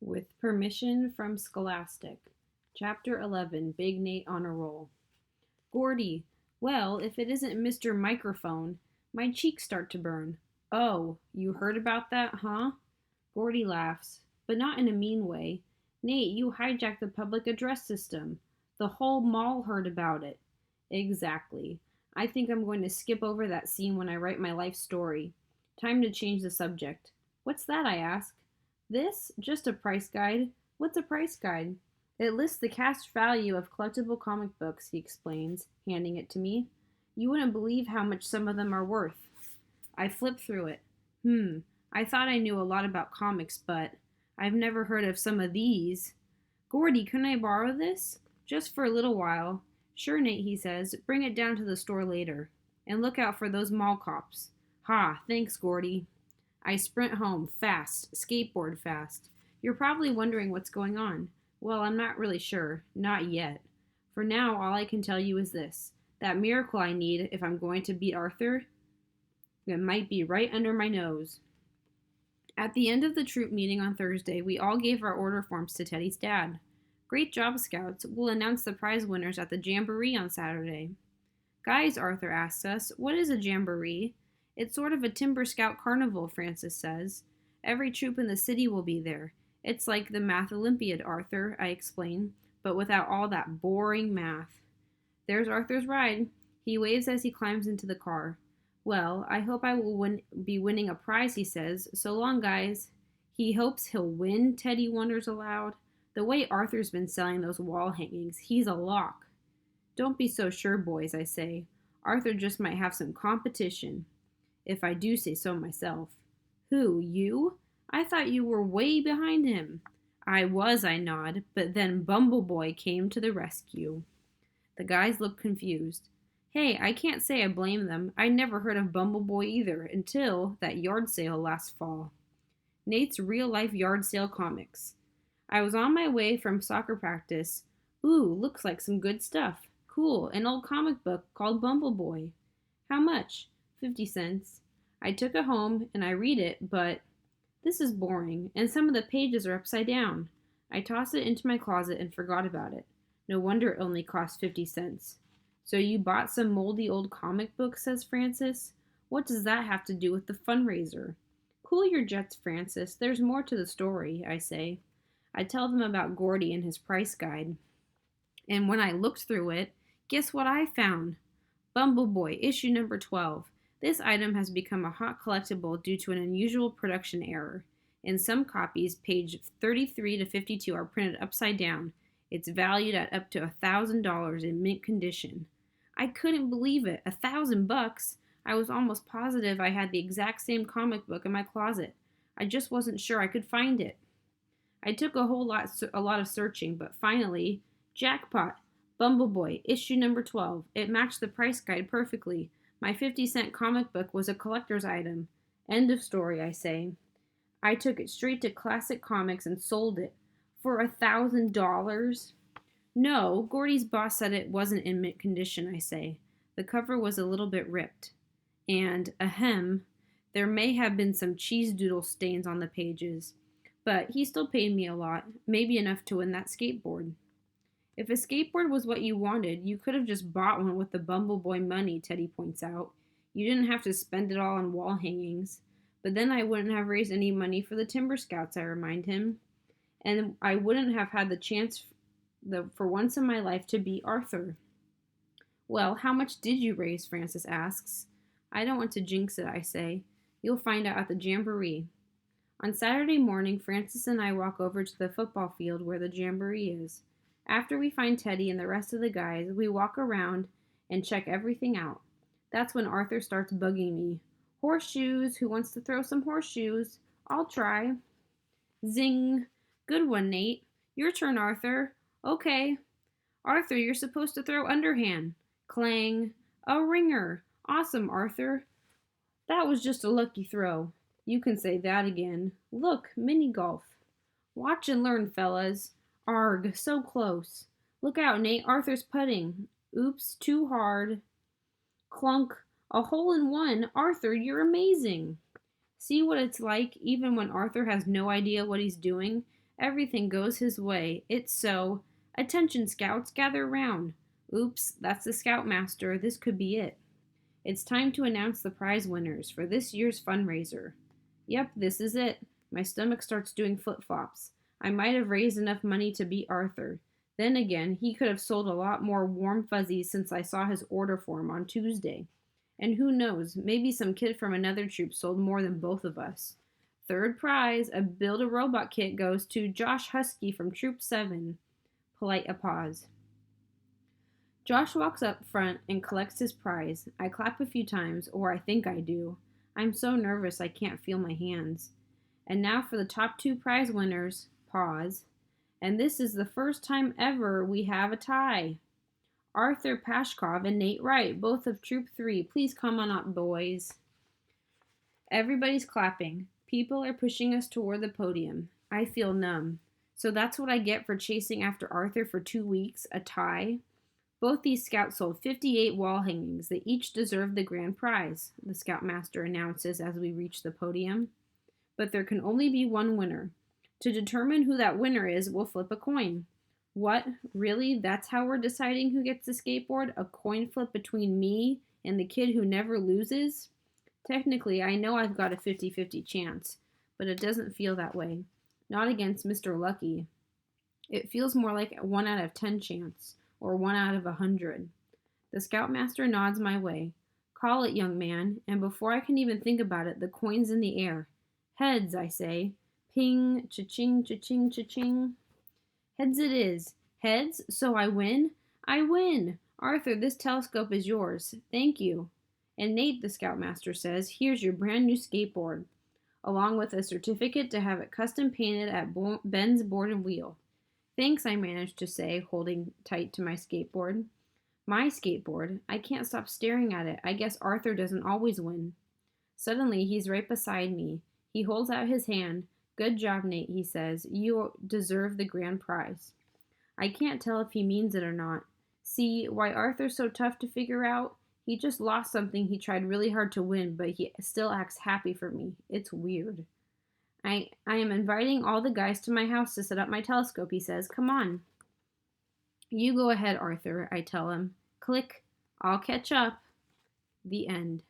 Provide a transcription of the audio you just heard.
With permission from Scholastic. Chapter 11, Big Nate on a Roll. Gordy, well, if it isn't Mr. Microphone, my cheeks start to burn. Oh, you heard about that, huh? Gordy laughs, but not in a mean way. Nate, you hijacked the public address system. The whole mall heard about it. Exactly. I think I'm going to skip over that scene when I write my life story. Time to change the subject. What's that, I ask? This? Just a price guide. What's a price guide? It lists the cash value of collectible comic books, he explains, handing it to me. You wouldn't believe how much some of them are worth. I flip through it. I thought I knew a lot about comics, but I've never heard of some of these. Gordy, can I borrow this? Just for a little while. Sure, Nate, he says. Bring it down to the store later. And look out for those mall cops. Ha, thanks, Gordy. I sprint home, fast, skateboard fast. You're probably wondering what's going on. Well, I'm not really sure. Not yet. For now, all I can tell you is this. That miracle I need if I'm going to beat Arthur, it might be right under my nose. At the end of the troop meeting on Thursday, we all gave our order forms to Teddy's dad. Great job, Scouts. We'll announce the prize winners at the Jamboree on Saturday. Guys, Arthur asks us, what is a Jamboree? It's sort of a Timber Scout carnival, Francis says. Every troop in the city will be there. It's like the Math Olympiad, Arthur, I explain, but without all that boring math. There's Arthur's ride. He waves as he climbs into the car. Well, I hope I will be winning a prize, he says. So long, guys. He hopes he'll win, Teddy wonders aloud. The way Arthur's been selling those wall hangings, he's a lock. Don't be so sure, boys, I say. Arthur just might have some competition. If I do say so myself. Who, you? I thought you were way behind him. I was, I nod, but then Bumbleboy came to the rescue. The guys look confused. Hey, I can't say I blame them. I never heard of Bumbleboy either until that yard sale last fall. Nate's real-life yard sale comics. I was on my way from soccer practice. Ooh, looks like some good stuff. Cool, an old comic book called Bumbleboy. How much? 50 cents. I took it home and I read it, but this is boring, and some of the pages are upside down. I tossed it into my closet and forgot about it. No wonder it only cost 50 cents. So you bought some moldy old comic book, says Francis. What does that have to do with the fundraiser? Cool your jets, Francis. There's more to the story, I say. I tell them about Gordy and his price guide. And when I looked through it, guess what I found? Bumbleboy, issue number 12. This item has become a hot collectible due to an unusual production error. In some copies, page 33 to 52 are printed upside down. It's valued at up to $1,000 in mint condition. I couldn't believe it. $1,000? I was almost positive I had the exact same comic book in my closet. I just wasn't sure I could find it. I took a lot of searching, but finally, jackpot! Bumbleboy, issue number 12. It matched the price guide perfectly. My 50-cent comic book was a collector's item. End of story, I say. I took it straight to Classic Comics and sold it. For $1,000? No, Gordy's boss said it wasn't in mint condition, I say. The cover was a little bit ripped. And, ahem, there may have been some cheese doodle stains on the pages. But he still paid me a lot, maybe enough to win that skateboard. If a skateboard was what you wanted, you could have just bought one with the Bumbleboy money, Teddy points out. You didn't have to spend it all on wall hangings. But then I wouldn't have raised any money for the Timber Scouts, I remind him. And I wouldn't have had the chance for once in my life to beat Arthur. Well, how much did you raise? Francis asks. I don't want to jinx it, I say. You'll find out at the Jamboree. On Saturday morning, Francis and I walk over to the football field where the Jamboree is. After we find Teddy and the rest of the guys, we walk around and check everything out. That's when Arthur starts bugging me. Horseshoes, who wants to throw some horseshoes? I'll try. Zing. Good one, Nate. Your turn, Arthur. Okay. Arthur, you're supposed to throw underhand. Clang. A ringer. Awesome, Arthur. That was just a lucky throw. You can say that again. Look, mini golf. Watch and learn, fellas. Arg, so close. Look out, Nate. Arthur's putting. Oops, too hard. Clunk. A hole in one. Arthur, you're amazing. See what it's like even when Arthur has no idea what he's doing? Everything goes his way. It's so. Attention, scouts, gather round. Oops, that's the scoutmaster. This could be it. It's time to announce the prize winners for this year's fundraiser. Yep, this is it. My stomach starts doing flip-flops. I might have raised enough money to beat Arthur. Then again, he could have sold a lot more warm fuzzies since I saw his order form on Tuesday. And who knows, maybe some kid from another troop sold more than both of us. Third prize, a Build-A-Robot kit, goes to Josh Husky from Troop 7. Polite applause. Josh walks up front and collects his prize. I clap a few times, or I think I do. I'm so nervous I can't feel my hands. And now for the top 2 prize winners. Pause. And this is the first time ever we have a tie. Arthur Pashkov and Nate Wright, both of Troop 3. Please come on up, boys. Everybody's clapping. People are pushing us toward the podium. I feel numb. So that's what I get for chasing after Arthur for 2 weeks, a tie? Both these scouts sold 58 wall hangings. They each deserve the grand prize, the scoutmaster announces as we reach the podium. But there can only be one winner. To determine who that winner is, we'll flip a coin. What? Really? That's how we're deciding who gets the skateboard? A coin flip between me and the kid who never loses? Technically, I know I've got a 50-50 chance, but it doesn't feel that way. Not against Mr. Lucky. It feels more like a 1 out of 10 chance, or 1 out of 100. The scoutmaster nods my way. Call it, young man, and before I can even think about it, the coin's in the air. Heads, I say. Ping, cha-ching, cha-ching, cha-ching. Heads it is. Heads? So I win? I win! Arthur, this telescope is yours. Thank you. And Nate, the scoutmaster says, here's your brand new skateboard, along with a certificate to have it custom painted at Ben's Board and Wheel. Thanks, I managed to say, holding tight to my skateboard. My skateboard? I can't stop staring at it. I guess Arthur doesn't always win. Suddenly, he's right beside me. He holds out his hand. Good job, Nate, he says. You deserve the grand prize. I can't tell if he means it or not. See, why Arthur's so tough to figure out? He just lost something he tried really hard to win, but he still acts happy for me. It's weird. I am inviting all the guys to my house to set up my telescope, he says. Come on. You go ahead, Arthur, I tell him. Click. I'll catch up. The end.